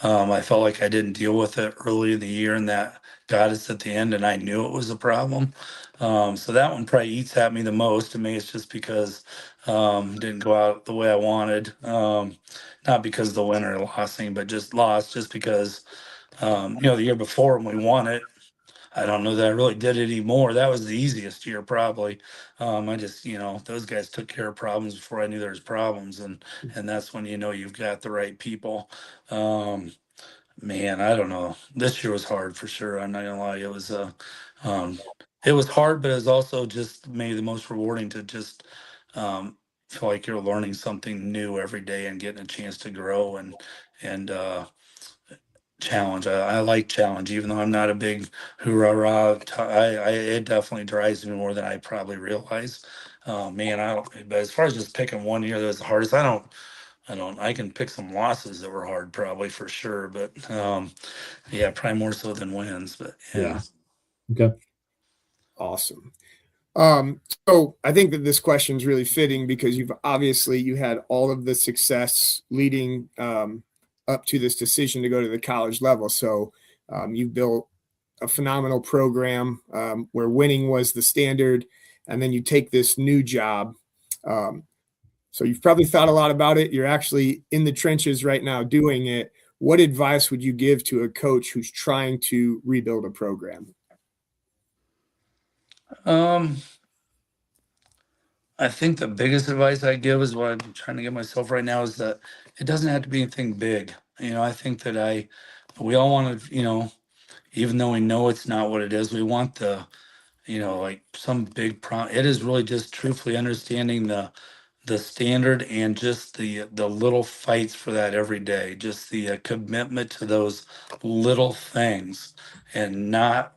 I felt like I didn't deal with it early in the year, and that got us at the end, and I knew it was a problem. So that one probably eats at me the most. To me, it's just because it didn't go out the way I wanted. Not because of the winner losing, but just lost, just because the year before when we won it, I don't know that I really did it anymore. That was the easiest year, probably. I just, those guys took care of problems before I knew there was problems, and that's when you've got the right people. Um, Man, I don't know. This year was hard for sure. I'm not gonna lie. Um, it was hard, but it was also just maybe the most rewarding to just feel like you're learning something new every day and getting a chance to grow and challenge. I like challenge, even though I'm not a big hoorah rah. It definitely drives me more than I probably realize. Man, I don't. But as far as just picking one year that was the hardest, I can pick some losses that were hard, probably, for sure, but yeah, probably more so than wins. But yeah. Okay. Awesome. So I think that this question is really fitting, because you had all of the success leading up to this decision to go to the college level. So you built a phenomenal program where winning was the standard, and then you take this new job. So you've probably thought a lot about it. You're actually in the trenches right now doing it. What advice would you give to a coach who's trying to rebuild a program? I think the biggest advice I give is what I'm trying to give myself right now is that it doesn't have to be anything big. I think that we all want to, even though we know it's not what it is, we want like some big it is really just truthfully understanding the standard and just the little fights for that every day, just the commitment to those little things and not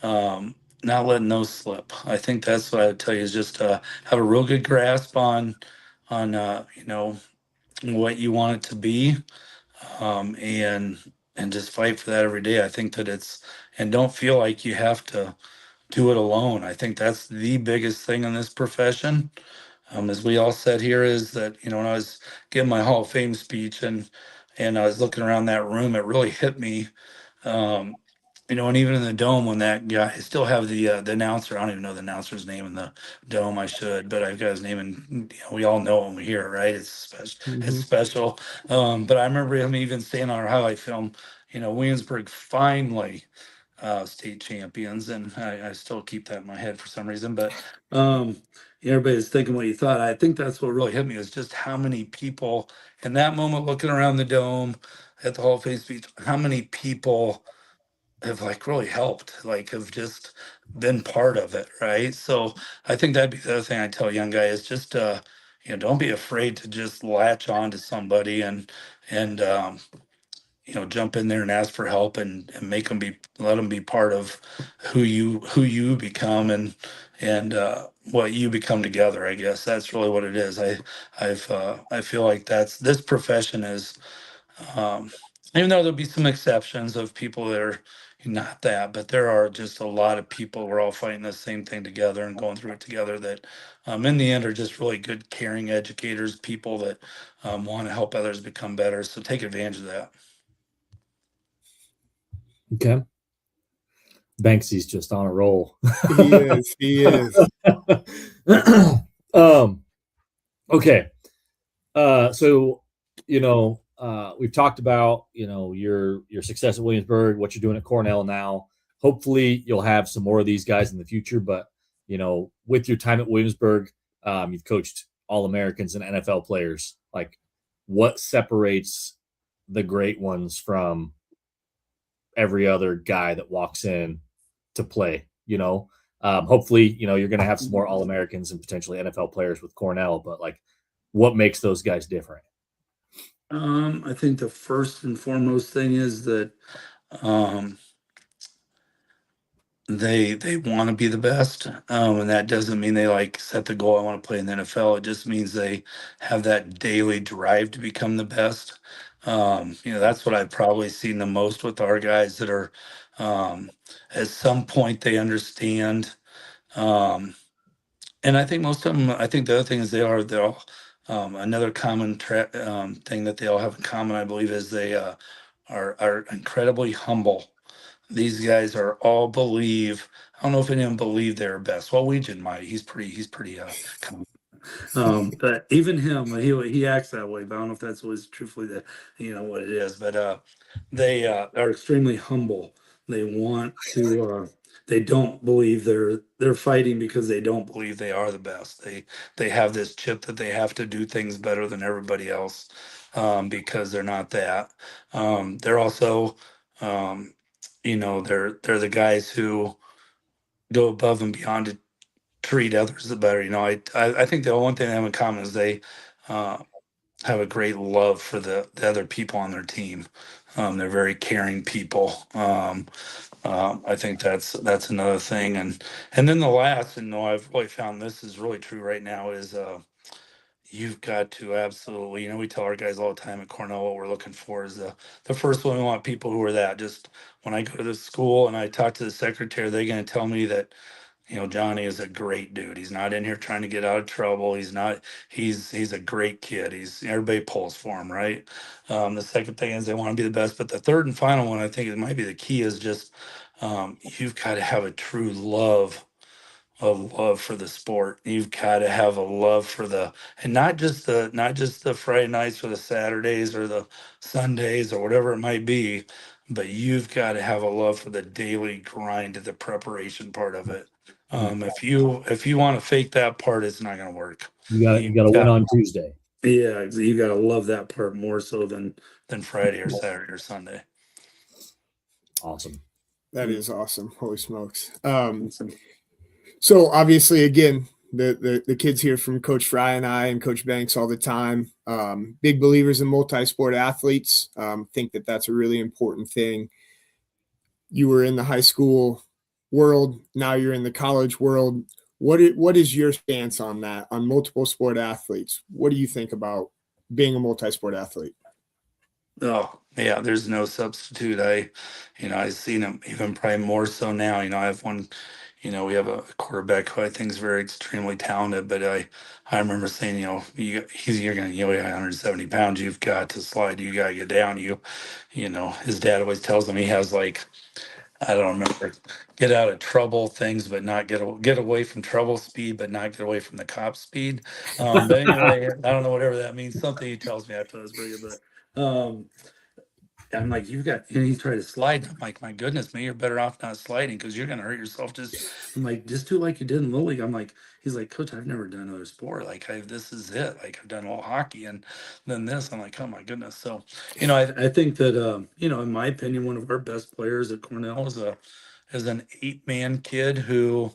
letting those slip. I think that's what I would tell you is just have a real good grasp on what you want it to be, and just fight for that every day. I think that and don't feel like you have to do it alone. I think that's the biggest thing in this profession. As we all said here, is that when I was giving my Hall of Fame speech and I was looking around that room, it really hit me. Um, and even in the dome, when that guy, I still have the announcer. I don't even know the announcer's name in the dome. I should, but I've got his name, and we all know him here, right? It's special. It's special. But I remember him even saying on our highlight film, Williamsburg finally state champions, and I still keep that in my head for some reason. But everybody's thinking what you thought. I think that's what really hit me is just how many people in that moment looking around the dome at the Hall of Fame speech, how many people have like really helped, like have just been part of it, right? So I think that'd be the other thing I tell young guys, just don't be afraid to just latch on to somebody and jump in there and ask for help and let them be part of who you become and what you become together. I guess that's really what it is. I feel like this profession is, um, even though there'll be some exceptions of people that are not that, but there are just a lot of people. We're all fighting the same thing together and going through it together. That in the end are just really good, caring educators, people that want to help others become better. So take advantage of that. Okay. Banksy's just on a roll. He is. He is. Okay. So, we've talked about, your success at Williamsburg, what you're doing at Cornell now. Hopefully you'll have some more of these guys in the future, but, with your time at Williamsburg, you've coached All-Americans and NFL players. Like, what separates the great ones from every other guy that walks in to play? Hopefully, you're going to have some more All-Americans and potentially NFL players with Cornell, but like, what makes those guys different? I think the first and foremost thing is that um, they want to be the best, and that doesn't mean they like set the goal. I want to play in the NFL. It just means they have that daily drive to become the best. That's what I've probably seen the most with our guys that are, at some point they understand. Um, and I think most of them. I think the other thing is they're all another common thing that they all have in common. I believe is they are incredibly humble. These guys are all believe. I don't know if any of them believe they're best. Well, Weejan might. He's pretty but even him, he acts that way. But I don't know if that's what's truthfully what it is. But they are extremely humble. They want to. They don't believe they're fighting because they don't believe they are the best. They have this chip that they have to do things better than everybody else, because they're not that. They're also, they're the guys who go above and beyond to treat others the better. I think the one thing they have in common is they uh, have a great love for the other people on their team. They're very caring people. I think that's another thing, and then the last, and I've really found this is really true right now is you've got to absolutely, we tell our guys all the time at Cornell what we're looking for is the first one. We want people who are that. Just when I go to the school and I talk to the secretary, they're going to tell me that Johnny is a great dude. He's not in here trying to get out of trouble. He's a great kid. Everybody pulls for him, right? The second thing is they want to be the best. But the third and final one, I think it might be the key, is just you've got to have a true love for the sport. You've got to have a love for and not just the Friday nights or the Saturdays or the Sundays or whatever it might be, but you've got to have a love for the daily grind, the preparation part of it. If you want to fake that part, it's not going to work. You got to win on Tuesday. Yeah, you got to love that part more so than Friday or Saturday or Sunday. Awesome. That is awesome. Holy smokes. So obviously, again, the kids hear from Coach Fry and I and Coach Banks all the time. Big believers in multi-sport athletes. Think that that's a really important thing. You were in the high school world. Now you're in the college world. What is your stance on that, on multiple sport athletes? What do you think about being a multi-sport athlete? Oh, yeah, there's no substitute. I've seen him even probably more so now. I have one, we have a quarterback who I think is very extremely talented, but I remember saying, you're going to weigh 170 pounds. You've got to slide. You got to get down. His dad always tells him he has I don't remember, get out of trouble things, but not get away from trouble speed, but not get away from the cop speed. But anyway, I don't know, whatever that means. Something he tells me after this pretty good, but I'm like, you try to slide. I'm like, my goodness, man, you're better off not sliding because you're gonna hurt yourself. I'm like, just do like you did in Little League. I'm like, he's like, Coach, I've never done another sport. Like, this is it. Like, I've done all hockey and then this. I'm like, oh my goodness. So, I think that in my opinion, one of our best players at Cornell is an 8-man kid who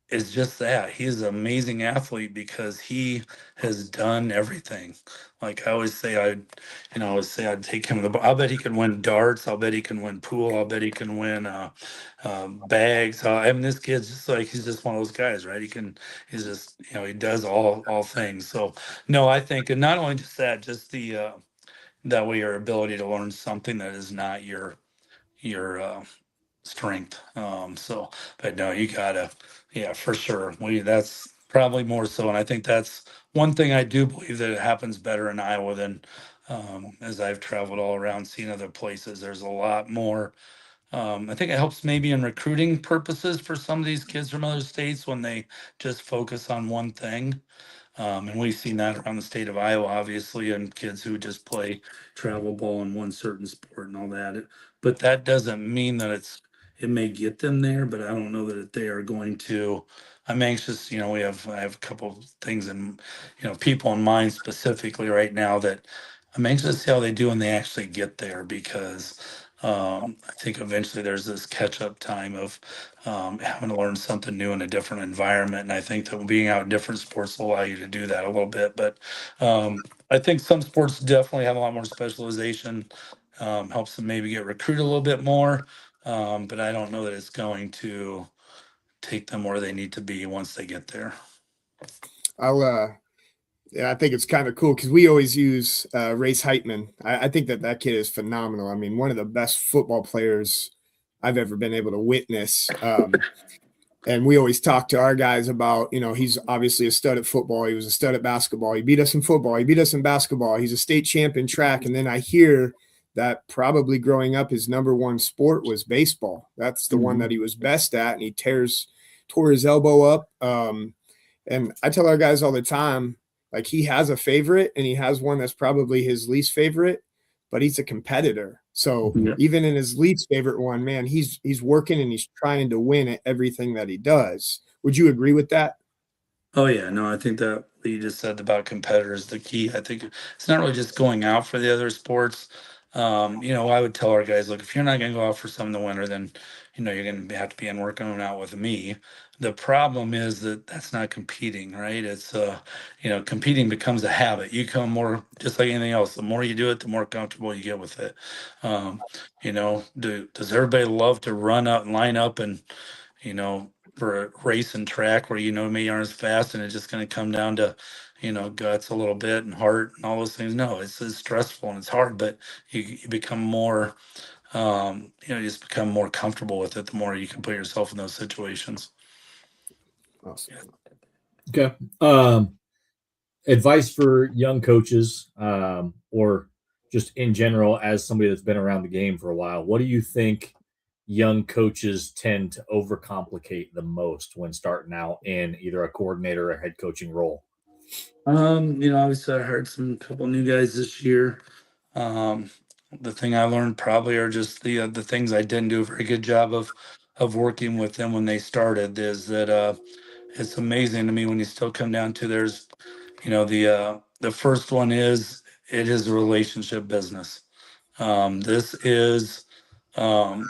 is just that. He's an amazing athlete because he has done everything. Like I always say, I'd take him to I'll bet he can win darts. I'll bet he can win pool. I'll bet he can win bags. This kid's just he's just one of those guys, right? He's just, he does all things. So no, I think, and not only just that, just that way your ability to learn something that is not your strength. But no, you gotta, yeah, for sure. That's probably more so. And I think that's one thing I do believe that it happens better in Iowa than as I've traveled all around, seeing other places. There's a lot more. I think it helps maybe in recruiting purposes for some of these kids from other states when they just focus on one thing. And we've seen that around the state of Iowa, obviously, and kids who just play travel ball in one certain sport and all that. But that doesn't mean that it may get them there, but I don't know that they are going to. I'm anxious, I have a couple of things and, people in mind specifically right now that I'm anxious to see how they do when they actually get there because I think eventually there's this catch up time of having to learn something new in a different environment. And I think that being out in different sports will allow you to do that a little bit. But I think some sports definitely have a lot more specialization, helps them maybe get recruited a little bit more. But I don't know that it's going to take them where they need to be once they get there. Yeah, I think it's kind of cool because we always use Race Heitman. I think that kid is phenomenal. I mean, one of the best football players I've ever been able to witness. And we always talk to our guys about, he's obviously a stud at football. He was a stud at basketball. He beat us in football. He beat us in basketball. He's a state champ in track. And then I hear that probably growing up, his number one sport was baseball. That's the one that he was best at. And he tore his elbow up. And I tell our guys all the time, like he has a favorite and he has one that's probably his least favorite, but he's a competitor. So even in his least favorite one, man, he's working and he's trying to win at everything that he does. Would you agree with that? Oh yeah, no, I think that what you just said about competitors, the key. I think it's not really just going out for the other sports. I would tell our guys, look, if you're not going to go out for some in the winter, then you're going to have to be in working out with me. The problem is that that's not competing, right? It's competing becomes a habit. You become more, just like anything else. The more you do it, the more comfortable you get with it. Does everybody love to run out and line up and for a race and track where maybe aren't as fast and it's just going to come down to guts a little bit and heart and all those things? No, it's stressful and it's hard, but you become more you just become more comfortable with it the more you can put yourself in those situations. Awesome. Okay. Advice for young coaches, or just in general, as somebody that's been around the game for a while, what do you think young coaches tend to overcomplicate the most when starting out in either a coordinator or head coaching role? Obviously I heard some couple new guys this year. The thing I learned probably are just the things I didn't do a very good job of working with them when they started. Is that it's amazing to me when you still come down to the first one is it is a relationship business. This is um,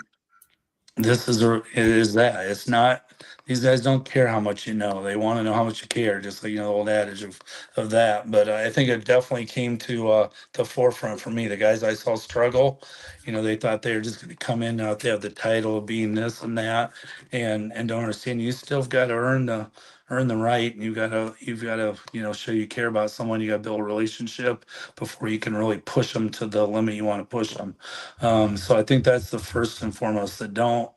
it is that. It's not, these guys don't care how much you know. They want to know how much you care, just like the old adage of that. But I think it definitely came to the forefront for me. The guys I saw struggle, they thought they were just going to come in now. They have the title of being this and that, and don't understand. You still got to earn the right, and you've got to show you care about someone. You got to build a relationship before you can really push them to the limit you want to push them. So I think that's the first and foremost. That don't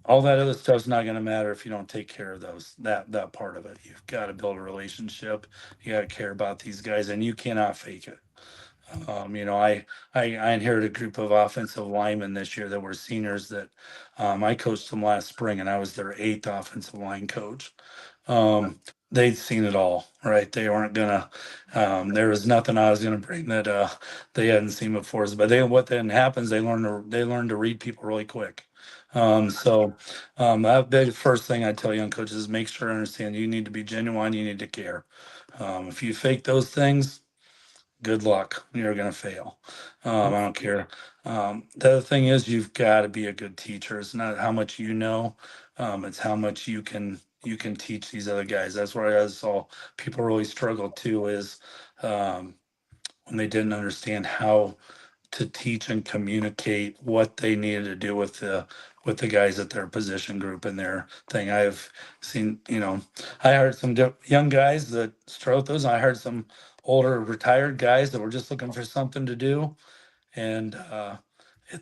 All that other stuff's not going to matter if you don't take care of that part of it. You've got to build a relationship. You got to care about these guys, and you cannot fake it. I inherited a group of offensive linemen this year that were seniors that I coached them last spring, and I was their 8th offensive line coach. They'd seen it all, right? They weren't gonna. There was nothing I was gonna bring that they hadn't seen before. But what then happens? They learn to read people really quick. That the first thing I tell young coaches is make sure to understand you need to be genuine. You need to care. If you fake those things, good luck. You're going to fail. I don't care. The other thing is you've got to be a good teacher. It's not how much you know, it's how much you can teach these other guys. That's where I saw people really struggle too. Is when they didn't understand how to teach and communicate what they needed to do with the guys at their position group and their thing. I've seen, I heard some young guys that struggled with those. I heard some older retired guys that were just looking for something to do. And at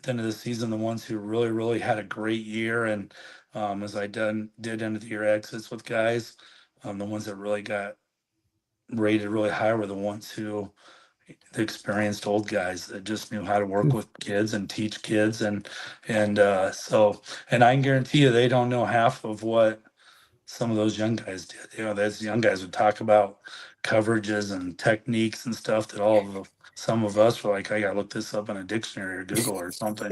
the end of the season, the ones who really, really had a great year, and as I did end of the year exits with guys, the ones that really got rated really high were the ones who the experienced old guys that just knew how to work with kids and teach kids, and I can guarantee you they don't know half of what some of those young guys did. Those young guys would talk about coverages and techniques and stuff that some of us were like, I gotta look this up in a dictionary or Google or something.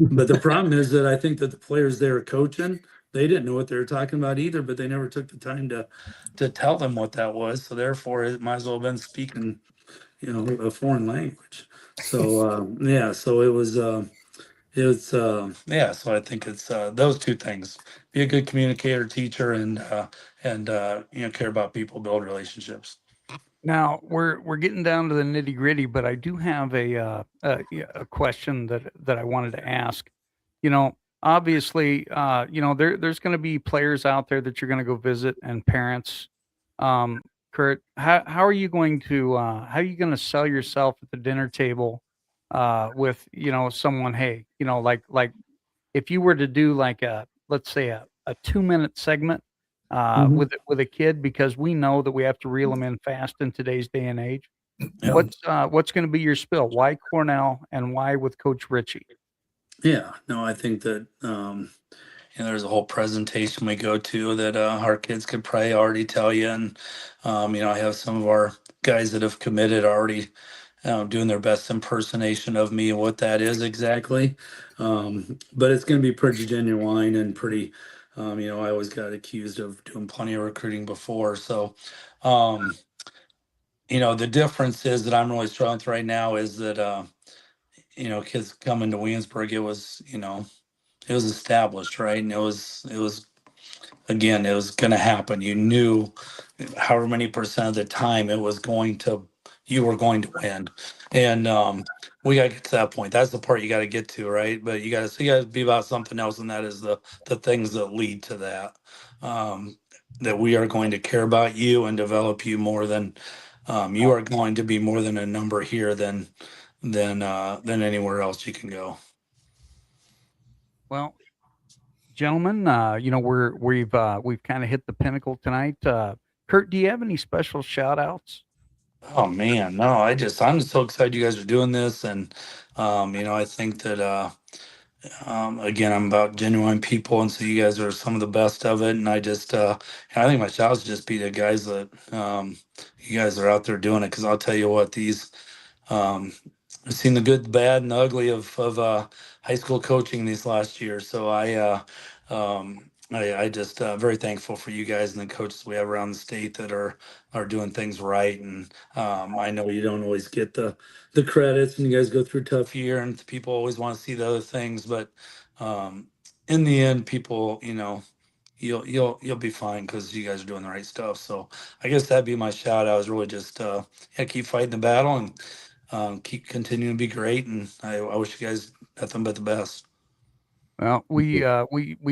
But the problem is that I think that the players they were coaching, they didn't know what they were talking about either, but they never took the time to tell them what that was. So therefore, it might as well have been speaking a foreign language. So yeah, so so I think it's those two things: be a good communicator, teacher, and care about people, build relationships. Now we're getting down to the nitty gritty, but I do have a question that I wanted to ask. Obviously, there's going to be players out there that you're going to go visit and parents. Curt, how are you going to sell yourself at the dinner table with someone? Hey, like if you were to do like let's say a 2-minute segment Mhm. with a kid, because we know that we have to reel them in fast in today's day and age. Yeah. What's going to be your spill? Why Cornell and why with Coach Ritchie? Yeah, no, I think that there's a whole presentation we go to that our kids could probably already tell you, and I have some of our guys that have committed already doing their best impersonation of me and what that is exactly. But it's going to be pretty genuine and pretty. I always got accused of doing plenty of recruiting before, so um, the difference is that I'm really struggling with right now is that kids coming to Williamsburg, it was established, right? And it was again, it was going to happen. You knew however many percent of the time you were going to win. And we got to get to that point. That's the part you got to get to, right? But you got to be about something else, and that is the things that lead to that. That we are going to care about you and develop you more than you are going to be more than a number here than anywhere else you can go. Well, gentlemen, we've kind of hit the pinnacle tonight. Curt, do you have any special shout outs? Oh man, no, I'm just so excited you guys are doing this. And I think that again, I'm about genuine people, and so you guys are some of the best of it. And I think my shout outs just be the guys that you guys are out there doing it, because I'll tell you what, um, I've seen the good, the bad, and the ugly of high school coaching these last years. So I just very thankful for you guys and the coaches we have around the state that are doing things right. And I know you don't always get the credits, and you guys go through a tough year, and people always want to see the other things, but um, in the end, people, you'll be fine because you guys are doing the right stuff. So I guess that'd be my shout out, is really just yeah, keep fighting the battle, and keep continuing to be great. And I wish you guys nothing but the best. Well, we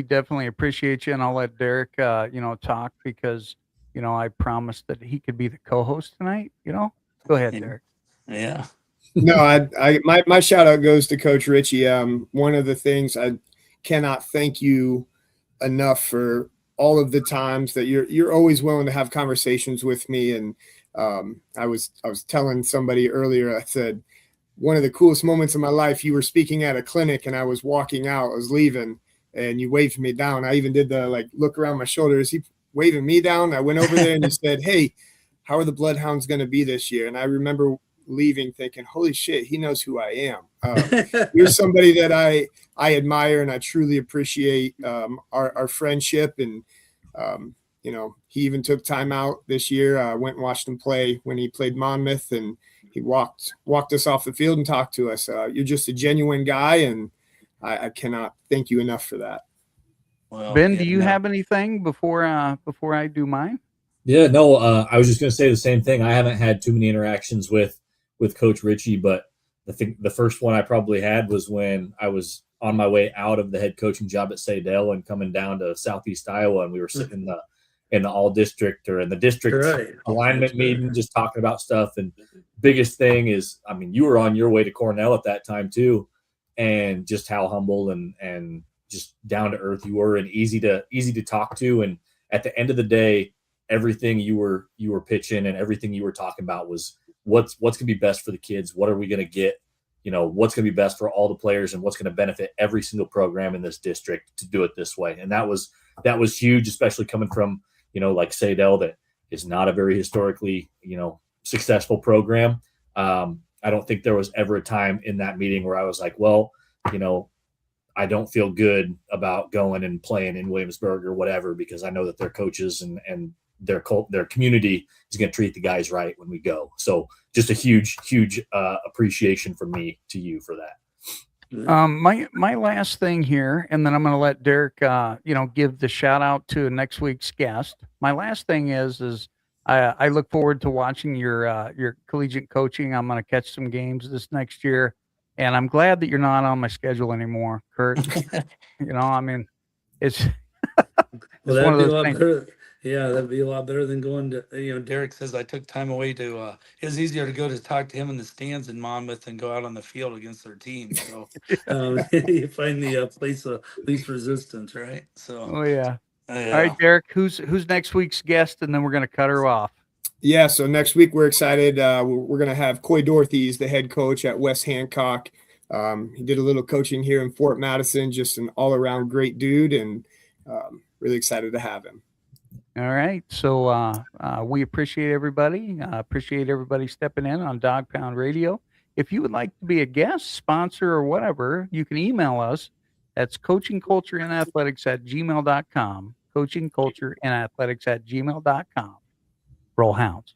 definitely appreciate you, and I'll let Derek, talk because, I promised that he could be the co-host tonight. Go ahead, Yeah. Derek. Yeah. No, my shout out goes to Coach Ritchie. One of the things, I cannot thank you enough for all of the times that you're always willing to have conversations with me. And I was telling somebody earlier, I said, one of the coolest moments of my life, you were speaking at a clinic and I was walking out, I was leaving, and you waved me down. I even did the look around my shoulders. He waving me down. I went over there and he said, "Hey, how are the Bloodhounds going to be this year?" And I remember leaving thinking, holy shit, he knows who I am. You're somebody that I admire, and I truly appreciate our friendship. And he even took time out this year. I went and watched him play when he played Monmouth, and he walked us off the field and talked to us. You're just a genuine guy, and I cannot thank you enough for that. Well, Ben, yeah, do you no. have anything before I do mine? Yeah, no, I was just going to say the same thing. I haven't had too many interactions with Coach Ritchie, but the first one I probably had was when I was on my way out of the head coaching job at Sadell and coming down to Southeast Iowa, and we were sitting in the all district or in the district Right. alignment meeting, just talking about stuff. And biggest thing is, I mean, you were on your way to Cornell at that time too, and just how humble and just down to earth you were, and easy to talk to. And at the end of the day, everything you were pitching and everything you were talking about was what's going to be best for the kids. What are we going to get? What's going to be best for all the players, and what's going to benefit every single program in this district to do it this way. And that was huge, especially coming from, like Sadell, that is not a very historically, successful program. I don't think there was ever a time in that meeting where I was like, well, I don't feel good about going and playing in Williamsburg or whatever, because I know that their coaches and their community is going to treat the guys right when we go. So just a huge appreciation from me to you for that. My last thing here, and then I'm going to let Derek, give the shout out to next week's guest. My last thing is I look forward to watching your collegiate coaching. I'm going to catch some games this next year, and I'm glad that you're not on my schedule anymore, Curt. I mean, it's Well, one that'd of be a those lot things. better. Yeah, that'd be a lot better than going to, Derek says I took time away to, it was easier to go to talk to him in the stands in Monmouth than go out on the field against their team. So you find the place of least resistance, right? So, Oh yeah. All yeah. right, Derek. Who's next week's guest, and then we're going to cut her off. Yeah, so next week we're excited. We're going to have Coy Dorothy, he's the head coach at West Hancock. He did a little coaching here in Fort Madison, just an all-around great dude, and really excited to have him. All right. So we appreciate everybody. Appreciate everybody stepping in on Dog Pound Radio. If you would like to be a guest, sponsor, or whatever, you can email us. That's coachingcultureinathletics@gmail.com. Coachingcultureinathletics@gmail.com. Roll Hounds.